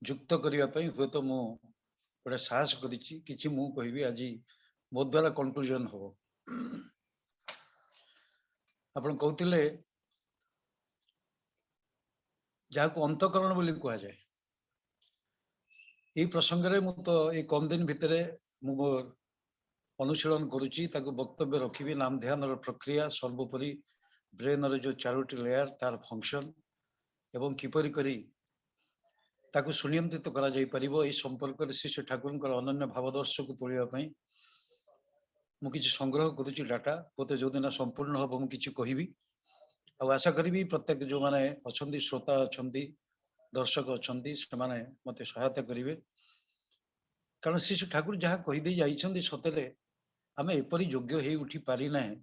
ଯୁକ୍ତ କରିବା ପାଇଁ ହୁଏତ ମୁଁ ଗୋଟେ ସାହସ କରିଛି କିଛି ମୁଁ କହିବି ଆଜି ମୋ ଦ୍ୱାରା କନକ୍ଲୁଜନ ହବ। ଆପଣ କହୁଥିଲେ ଯାହାକୁ ଅନ୍ତଃକରଣ ବୋଲି କୁହାଯାଏ, এই ପ୍ରସଙ୍ଗରେ ମୁଁ ତ ଏଇ କମ ଦିନ ଭିତରେ ମୁଁ ମୋର ଅନୁଶୀଳନ କରୁଛି, ତାକୁ ବକ୍ତବ୍ୟ ରଖିବି। ନାମ ଧ୍ୟାନର ପ୍ରକ୍ରିୟା, ସର୍ବୋପରି ବ୍ରେନର ଯୋଉ 4ଟି ଲେୟାର, ତାର ଫଙ୍କସନ ଏବଂ କିପରି କରି ତାକୁ ସୁନିୟନ୍ତ୍ରିତ କରାଯାଇ ପାରିବ, এই ସମ୍ପର୍କରେ ଶ୍ରୀ ଶ୍ରୀ ଠାକୁରଙ୍କର ଅନନ୍ୟ ଭାବଦର୍ଶକୁ ତୋଳିବା ପାଇଁ ମୁଁ କିଛି ସଂଗ୍ରହ କରୁଛି ଡାଟା। ମୋତେ ଯୋଉଦିନ ସମ୍ପୂର୍ଣ୍ଣ ହବ ମୁଁ କିଛି କହିବି, ଆଉ ଆଶା କରିବି ପ୍ରତ୍ୟେକ ଯୋଉମାନେ ଅଛନ୍ତି, ଶ୍ରୋତା ଅଛନ୍ତି, ଦର୍ଶକ ଅଛନ୍ତି, ସେମାନେ ମୋତେ ସହାୟତା କରିବେ। କାରଣ ଶ୍ରୀ ଶ୍ରୀ ଠାକୁର ଯାହା କହିଦେଇ ଯାଇଛନ୍ତି, ସତରେ ଆମେ ଏପରି ଯୋଗ୍ୟ ହେଇ ଉଠି ପାରିନାହେଁ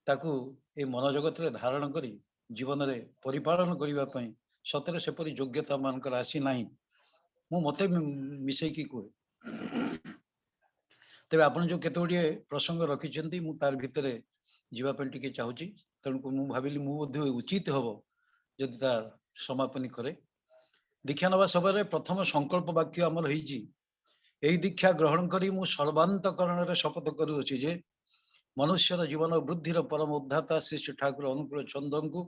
ତାକୁ ଏ ମନ ଜଗତରେ ଧାରଣ କରି ଜୀବନରେ ପରିପାଳନ କରିବା ପାଇଁ। ସତରେ ସେପରି ଯୋଗ୍ୟତା ମାନଙ୍କର ଆସି ନାହିଁ, ମୁଁ ମତେ ମିଶେଇକି କୁହେ। ତେବେ ଆପଣ ଯୋଉ କେତେ ଗୁଡ଼ିଏ ପ୍ରସଙ୍ଗ ରଖିଛନ୍ତି, ମୁଁ ତାର ଭିତରେ ଯିବା ପାଇଁ ଟିକେ ଚାହୁଁଛି। ତେଣୁ ମୁଁ ଭାବିଲି ମୁଁ ମଧ୍ୟ ଉଚିତ ହବ ଯଦି ତାର ସମାପନୀ କରେ। ଦୀକ୍ଷା ନେବା ସମୟରେ ପ୍ରଥମ ସଂକଳ୍ପ ବାକ୍ୟ ଆମର ହେଇଛି, ଏହି ଦୀକ୍ଷା ଗ୍ରହଣ କରି ମୁଁ ସର୍ବାନ୍ତକରଣରେ ଶପଥ କରୁଅଛି ଯେ ମନୁଷ୍ୟର ଜୀବନ ବୃଦ୍ଧିର ପରମ ଉଦ୍ଧାତା ଶ୍ରୀ ଶ୍ରୀ ଠାକୁର ଅନୁକୂଳ ଚନ୍ଦ୍ରଙ୍କୁ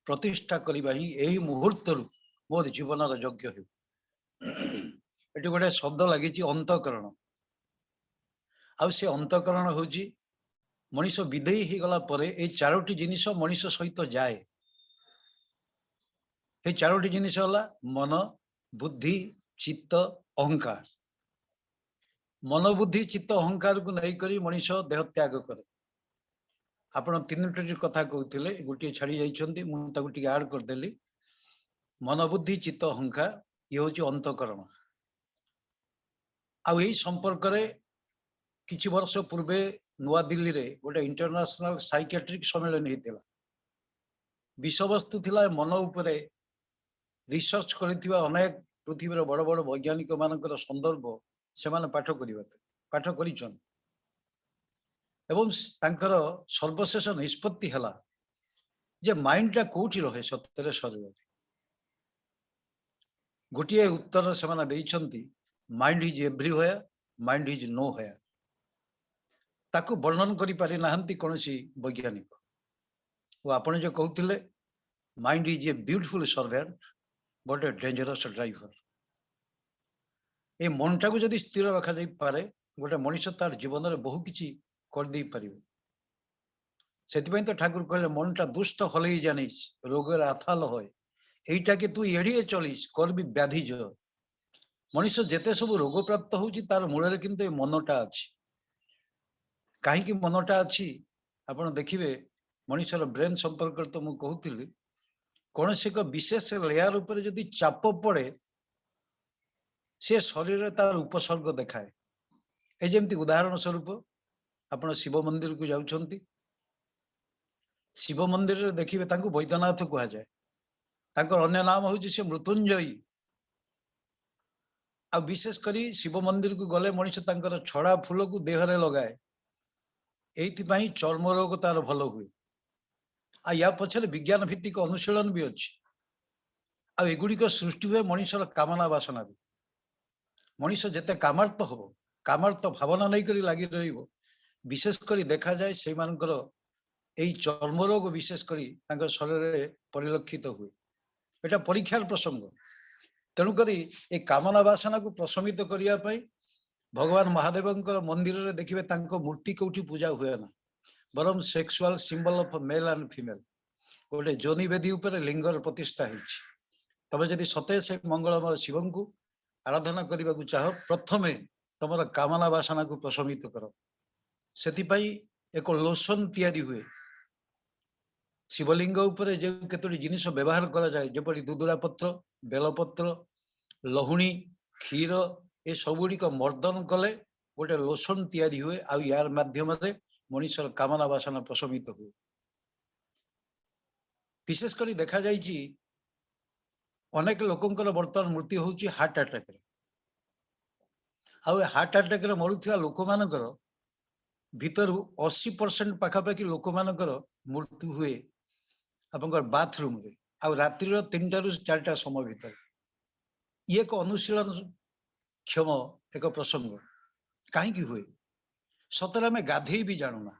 ପ୍ରତିଷ୍ଠା କରିବା ହିଁ ଏହି ମୁହୂର୍ତ୍ତରୁ ମୋର ଜୀବନର ଯୋଗ୍ୟ ହେଉ। ଏଠି ଗୋଟେ ଶବ୍ଦ ଲାଗିଛି ଅନ୍ତଃକରଣ, ଆଉ ସେ ଅନ୍ତଃକରଣ ହଉଛି ମଣିଷ ବିଦେୟୀ ହେଇଗଲା ପରେ ଏଇ 4ଟି ଜିନିଷ ମଣିଷ ସହିତ ଯାଏ। এই 4ଟି ଜିନିଷ ହେଲା ମନ, ବୁଦ୍ଧି, ଚିତ୍ତ, ଅହଙ୍କାର। ମନ, ବୁଦ୍ଧି, ଚିତ୍ତ, ଅହଙ୍କାରକୁ ନେଇକରି ମଣିଷ ଦେହ ତ୍ୟାଗ କରେ। ଆପଣ 3ଟି କଥା କହୁଥିଲେ, ଗୋଟିଏ ଛାଡି ଯାଇଛନ୍ତି, ମୁଁ ତାକୁ ଟିକେ ଆଡ କରିଦେଲି। ମନ, ବୁଦ୍ଧି, ଚିତ୍ତ, ଅହଙ୍କାର, ଇଏ ହଉଛି ଅନ୍ତଃକରଣ। ଆଉ ଏଇ ସମ୍ପର୍କରେ କିଛି ବର୍ଷ ପୂର୍ବେ ନୂଆଦିଲ୍ଲୀରେ ଗୋଟେ ଇଣ୍ଟରନ୍ୟାସନାଲ ସାଇକିଆଟ୍ରିକ ସମ୍ମିଳନୀ ହେଇଥିଲା। ବିଷୟବସ୍ତୁ ଥିଲା ମନ ଉପରେ ରିସର୍ଚ୍ଚ କରିଥିବା ଅନେକ ପୃଥିବୀର ବଡ ବଡ ବୈଜ୍ଞାନିକ ମାନଙ୍କର ସନ୍ଦର୍ଭ ସେମାନେ ପାଠ କରିଛନ୍ତି ଏବଂ ତାଙ୍କର ସର୍ବଶେଷ ନିଷ୍ପତ୍ତି ହେଲା ଯେ ମାଇଣ୍ଡଟା କୋଉଠି ରହେ ସତରେ ଶରୀରରେ। ଗୋଟିଏ ଉତ୍ତର ସେମାନେ ଦେଇଛନ୍ତି, ମାଇଣ୍ଡ ଇଜ ଏଭ୍ରିୱେୟାର, ମାଇଣ୍ଡ ଇଜ ନୋହ୍ୱେୟାର। ତାକୁ ବର୍ଣ୍ଣନ କରିପାରି ନାହାନ୍ତି କୌଣସି ବୈଜ୍ଞାନିକ। ଓ ଆପଣ ଯୋଉ କହୁଥିଲେ mind is a beautiful servant but A dangerous driver. এই ମନଟାକୁ ଯଦି ସ୍ଥିର ରଖାଯାଇ ପାରେ, ଗୋଟେ ମଣିଷ ତାର ଜୀବନରେ ବହୁ କିଛି କରିଦେଇ ପାରିବ। ସେଥିପାଇଁ ତ ଠାକୁର କହିଲେ ମନଟା ଦୁଷ୍ଟ ହଲେଇ ଜାଣିস, ରୋଗରେ ଆଥାଲ হয়, এইটাকে তুই এড়িয়ে চলিস, করবি ব্যাধি জয়। ମଣିଷ ଯେତେ ସବୁ ରୋଗ ପ୍ରାପ୍ତ ହଉଛି ତାର ମୂଳରେ କିନ୍ତୁ ଏ ମନଟା ଅଛି। କାହିଁକି ମନଟା ଅଛି ଆପଣ ଦେଖିବେ, ମଣିଷର ବ୍ରେନ ସମ୍ପର୍କରେ ତ ମୁଁ କହୁଥିଲି, କୌଣସି ଏକ ବିଶେଷ ଲେୟାର ଉପରେ ଯଦି ଚାପ ପଡେ ସେ ଶରୀରରେ ତାର ଉପସର୍ଗ ଦେଖାଏ। ଏ ଯେମିତି ଉଦାହରଣ ସ୍ୱରୂପ ଆପଣ ଶିବ ମନ୍ଦିରକୁ ଯାଉଛନ୍ତି, ଶିବ ମନ୍ଦିରରେ ଦେଖିବେ ତାଙ୍କୁ ବୈଦ୍ୟନାଥ କୁହାଯାଏ, ତାଙ୍କର ଅନ୍ୟ ନାମ ହଉଛି ସେ ମୃତ୍ୟୁଞ୍ଜୟୀ। ଆଉ ବିଶେଷ କରି ଶିବ ମନ୍ଦିରକୁ ଗଲେ ମଣିଷ ତାଙ୍କର ଛଡା ଫୁଲକୁ ଦେହରେ ଲଗାଏ, ଏଇଥିପାଇଁ ଚର୍ମ ରୋଗ ତାର ଭଲ ହୁଏ। ଆଉ ୟା ପଛରେ ବିଜ୍ଞାନ ଭିତ୍ତିକ ଅନୁଶୀଳନ ବି ଅଛି। ଆଉ ଏଗୁଡିକ ସୃଷ୍ଟି ହୁଏ ମଣିଷର କାମନା ବାସନାରୁ। ମଣିଷ ଯେତେ କାମାର୍ଥ ହବ, କାମାର୍ଥ ଭାବନା ନେଇକରି ଲାଗି ରହିବ, ବିଶେଷ କରି ଦେଖାଯାଏ ସେଇମାନଙ୍କର এই ଚର୍ମ ରୋଗ ବିଶେଷ କରି ତାଙ୍କ ଶରୀରରେ ପରିଲକ୍ଷିତ ହୁଏ। এটা ପରୀକ୍ଷାର ପ୍ରସଙ୍ଗ। ତେଣୁକରି এই କାମନା ବାସନାକୁ ପ୍ରଶମିତ କରିବା ପାଇଁ ଭଗବାନ ମହାଦେବଙ୍କର ମନ୍ଦିରରେ ଦେଖିବେ ତାଙ୍କ ମୂର୍ତ୍ତି କୋଉଠି ପୂଜା ହୁଏ ନା, ବରଂ sexual symbol of mail and female ଗୋଟେ ଯୋନି ବେଦୀ ଉପରେ ଲିଙ୍ଗର ପ୍ରତିଷ୍ଠା ହେଇଛି। ତମେ ଯଦି ସତେ ସେ ମଙ୍ଗଳମୟ ଶିବଙ୍କୁ ଆରାଧନା କରିବାକୁ ଚାହ, ପ୍ରଥମେ ତମର କାମନା ବାସନାକୁ ପ୍ରଶମିତ କର। ସେଥିପାଇଁ ଏକ ଲୋସନ ତିଆରି ହୁଏ। ଶିବଲିଙ୍ଗ ଉପରେ ଯେଉଁ କେତୋଟି ଜିନିଷ ବ୍ୟବହାର କରାଯାଏ, ଯେପରି ଦୁଦୁରା ପତ୍ର, ବେଲପତ୍ର, ଲହୁଣୀ, କ୍ଷୀର, ଏ ସବୁଗୁଡ଼ିକ ମର୍ଦ୍ଦନ କଲେ ଗୋଟେ ଲୋସନ ତିଆରି ହୁଏ। ଆଉ ୟାର ମାଧ୍ୟମରେ ମଣିଷର କାମନା ବାସନା ପ୍ରଶମିତ ହୁଏ। ବିଶେଷ କରି ଦେଖାଯାଇଛି ଅନେକ ଲୋକଙ୍କର ବର୍ତ୍ତମାନ ମୃତ୍ୟୁ ହେଉଛି ହାର୍ଟ ଆଟାକରେ। ଆଉ ହାର୍ଟ ଆଟାକରେ ମରୁଥିବା ଲୋକମାନଙ୍କର ଭିତରୁ 80% ପାଖାପାଖି ଲୋକମାନଙ୍କର ମୃତ୍ୟୁ ହୁଏ ଆପଣଙ୍କର ବାଥରୁମରେ, ଆଉ ରାତ୍ରିର 3ଟାରୁ 4ଟା ସମୟ ଭିତରେ। ये एक अनुशीलन क्षम एक प्रसंग कहीं हुए सतरे आम गाधे भी जानूना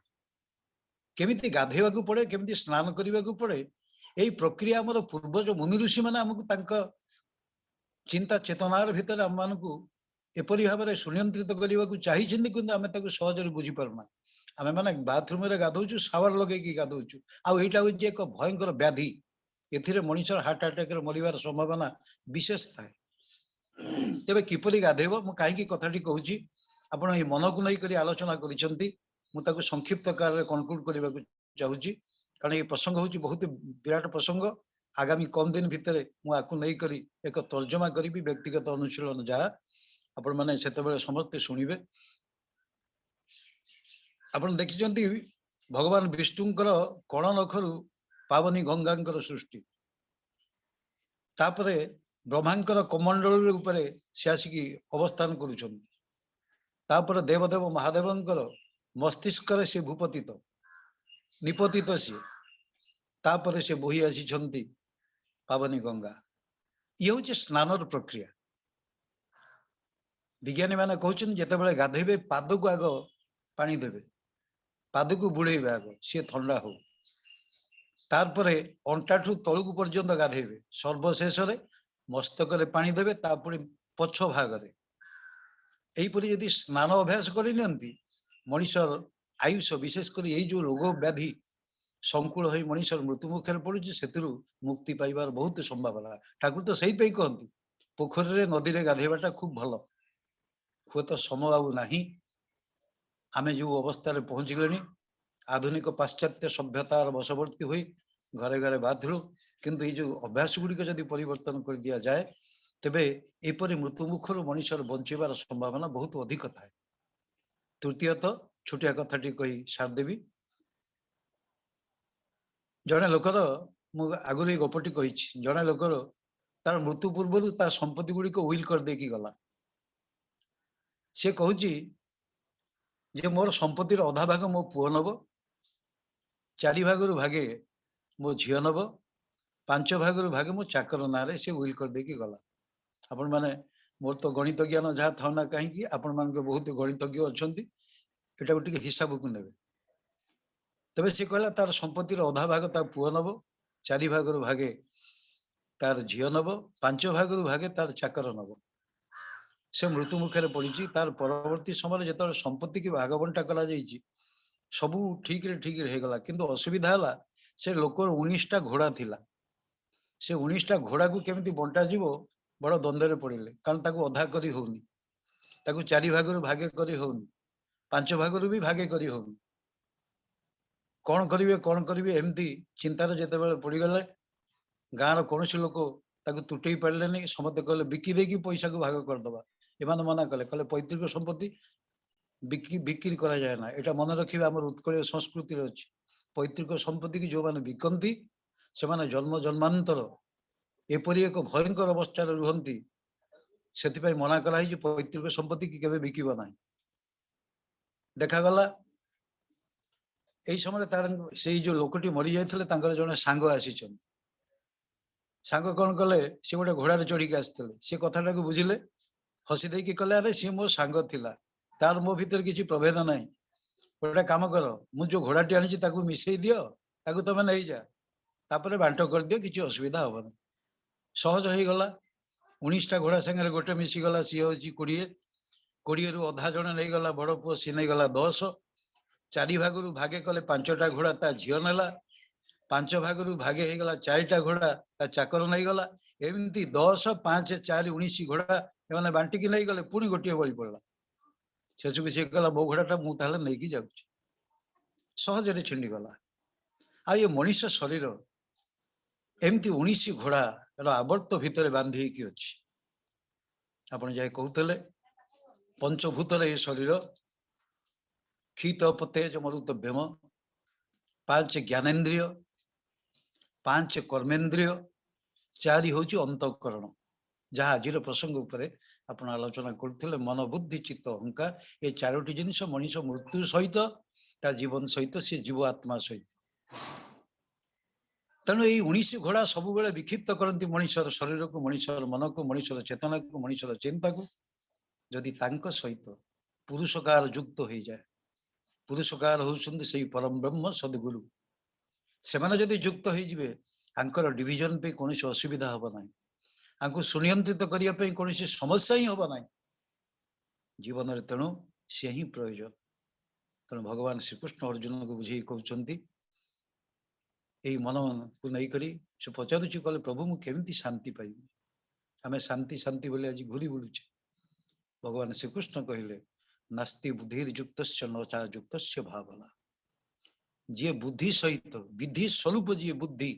केमिति गाधेवा पड़े केमिति स्नान करने को पड़े यही प्रक्रिया आम पूर्वज मुनि ऋषि मैंने आमको चिंता चेतनार भितर आम मान एपरी भाव में सुनियंत्रित करने को चाहिए कि आम सहजरे बुझीपारूना आम मैंने बाथरूम गाधौचु सावर लगे गाधौचु आईटा हूँ एक भयंकर व्याधि ए मनुष्य हार्ट अटैक मरवार संभावना विशेष थाए तेरे किपरि गाधेब मु कहीं कथाटी कहूँ आपण ये मन को नहीं आलोचना कर संक्षिप्त कार कनक्लूड करने को चाहूँगी कारण ये प्रसंग हूँ बहुत विराट प्रसंग आगामी कम दिन भितर मुझे नहीं एक तर्जमा करी व्यक्तिगत अनुशीलन जहाँ आपण मैंने से समस्ते शुणवे आपण देखिं भगवान विष्णुंकर कण नखरु पावनी गंगा सृष्टि तापरे ब्रह्मांकर कमंडल उपरे से आसिकी अवस्थान करुपर देवदेव महादेवंकर मस्तिष्क से भूपतित निपतित सी तापर से बोही आसी पावनी गंगा ये हूँ स्नान प्रक्रिया विज्ञानी मैंने कहते जिते गाधेबे पाद को आग पानी देवे पाद को बुड़ेबे आग सी ठंडा हो तारपरे अंटाठू तलू पर्यंत गाधेबे सर्वशेष मस्तक पानी देवे पछ भागरे यहीपरि यदि स्नान अभ्यास करनी मनीषर आयुष विशेषकर यही जो रोग व्याधि संकुल हो मनीषर मृत्यु मुखे पड़ुची से मुक्ति पाइबार बहुत संभावना ठाकुर तो से कहती पोखरी नदी में गाधेवाटा खूब भल हुए तो समय आउ ना आम जो अवस्था पहुंची गले आधुनिक पाश्चात्य सभ्यतार वशवर्ती हुई घरे घरे बाथरूम किंतु ये जो अभ्यास गुड़िक जदि परिवर्तन कर दिया जाए तेबे एपरि मृत्यु मुखर मनीषर बंचार संभावना बहुत अधिक थाए तृतीयत छोटिया कथाटी कही सारदेवी जड़े लोकर आगुरी गपटी कही जड़े लोकर तार मृत्यु पूर्व तार संपत्ति गुड़िक विल कर देकी गला सी कहूँ जे मोर संपत्तिर अधा भाग मो पुओ नब 4 भागरु भागे मो झील नब 5 भागरु भागे मो चाकर ना से विल कर देकी गला आपण माने मोर तो गणित ज्ञान जहाँ था ना कहीं आपण मान बहुत गणितज्ञ अच्छा एटा हिसाब को नेबे तबे से कहला तार संपत्तिर अधा भाग ता पुओ नब 4 भागरु भागे तार झील नब 5 भागरु भागे तार चाकर नब से मृत्यु मुखे पड़ी तार परवर्ती समय जो संपत्ति की भाग बंटा कला सबू ठीक रे गला किंतु असुविधा है से लोकर 19टा घोड़ा थिला से 19टा घोड़ा को केमिति बंटा जीवो बड़ द्वंद्व पड़े कारण ताकू अधा करी होनी ताकू 4 भागरु भागे करी होनी 5 भागरु भी भागे करी होनी कौन करिवे एमती चिंतार जेते बेले पड़ी गले गाँव कौन लोक ताकू तुटई पारे नहीं समस्त कहले बिकी देकी पैसा को भाग करदबा एमान मना कले कहले पैतृक संपत्ति बिक्री करा जाए ना एटा मन रखिबा हमर उत्कल संस्कृति अछि पैतृक संपत्ति की जो माने बिकंती से माने जन्म जन्मांतर एपरि एक भयंकर अवस्था रुहंती सेति पई मना कला है पैतृक संपत्ति की केबे बिकिबा नाही देखा गला एई समय तार से जो लोकटी मरी जाइथिले तांकर जने सांग आसीचन सांग कौन कले सी गोटे घोड़ार चढ़ी आसते सी कथाटा को बुझिले हसी देकी कले अरे सी मो सांग थिला तार मो भीतर किसी प्रभेद ना गोटे कम कर मु घोड़ाटी आनी मिसई दियो ताकू तुम नहीं जा तापर बांट कर दियो किसी असुविधा हम ना सहज हो गला 19टा घोड़ा संगे गोटे मिसीगला सी हूँ 20 रु अधा जन नहीं गला बड़ पुओ सी नहीं गला 10 4 भागरु भागे कले 5टा घोड़ा ता झील नेला 5 भागरु भागे हो गला 4टा घोड़ा ता चाकर नहीं गला एमती 10 5 4 19 घोड़ा एमाने बांटिकी नहीं गले पुणी गोटे बड़ी पड़ा शेष को सी कहला मो घोड़ाटा मुझे नहीं जाऊँ सहजरे छिंडी गला आ ये मनुष्य शरीर एमती 19 घोड़ा आवर्त भितर बांधी अच्छी आपड़ जाए कहते पंचभूतर ये शरीर क्षित तेज मरुत भीम 5 ज्ञानेन्द्रिय 5 कर्मेन्द्रिय 4 हूँ अंतःकरण जहाँ आज प्रसंग उपरे आपण आलोचना करते मन बुद्धि चित्त अहंकार ये 4टी जिनिस मनीष मृत्यु सहित ता जीवन सहित सी जीव आत्मा सहित तेणु यही 19 घोड़ा सब बेले विक्षिप्त करती मनुष्यर शरीर को, मनुष्यर मन को, मनुष्यर चेतना को, मनुष्यर चिंता को। जदि तांको सहित पुरुषकार युक्त हो जाए, पुरुषकार होउछन्ति सेही परम ब्रह्म सद्गुरु, सेमाने जदि युक्त हो जिवे आंकर डिविजन पे कोनोसी असुविधा हबो नाही, आंको सुनियंत्रित करिया पे कोनोसी समस्या ही हबो नाही जीवन रे। तेणु से ही प्रयोजन। तेणु भगवान श्रीकृष्ण अर्जुन को बुझे कहउछन्ति एई मन को नहीं करी से पचारुची कहले प्रभु मु केमिति शांति पाइबी, आमे शांति शांति बोले आज घुरी बुलुचे। भगवान श्रीकृष्ण कहले नास्ति बुद्धिर युक्तस्य न चा युक्तस्य भावना। जे बुद्धि सहित विधि स्वरूप जे बुद्धि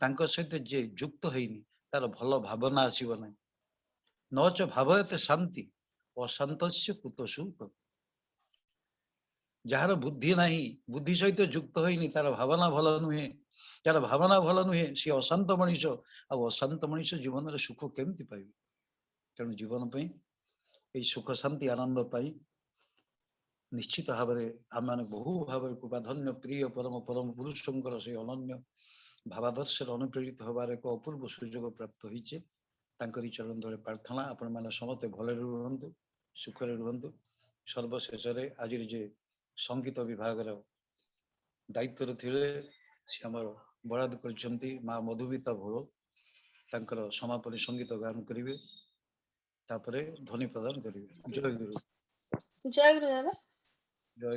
तांको सहित जे युक्त होइनी तार भल भावना आसीबो नै। न च भावयते शांति अशांतस्य कुतो सुख। जार बुद्धि नाही, बुद्धि सहित युक्त होइनी तार भावना भल नुहे, जार भावना भल नुहे सी अशांत मनीष। आ अशांत मनीष जीवन रे सुख केमिति पाइबे। तेणु जीवन पई ए सुख शांति आनंद पाई निश्चित भाव आम मैंने बहु भाव प्राधान्य प्रिय परम परम पुरुषंकर से अनन्य भावादर्श अनुप्रेरित होबार एक अपूर्व सुजोग प्राप्त होइछे। तांकरी चरण तले प्रार्थना आपण माने समते भले रुहंतु, सुखरे रुहंतु। सर्वशेष आज जे संगीत विभाग दायित्व थिले से हमर बराद करछंती मां मधुमिता भोल, तांकर समापन संगीत गान करिवे, तापरे ध्वनि प्रदान करिवे। जय गुरु। जय गुरु दादा। जय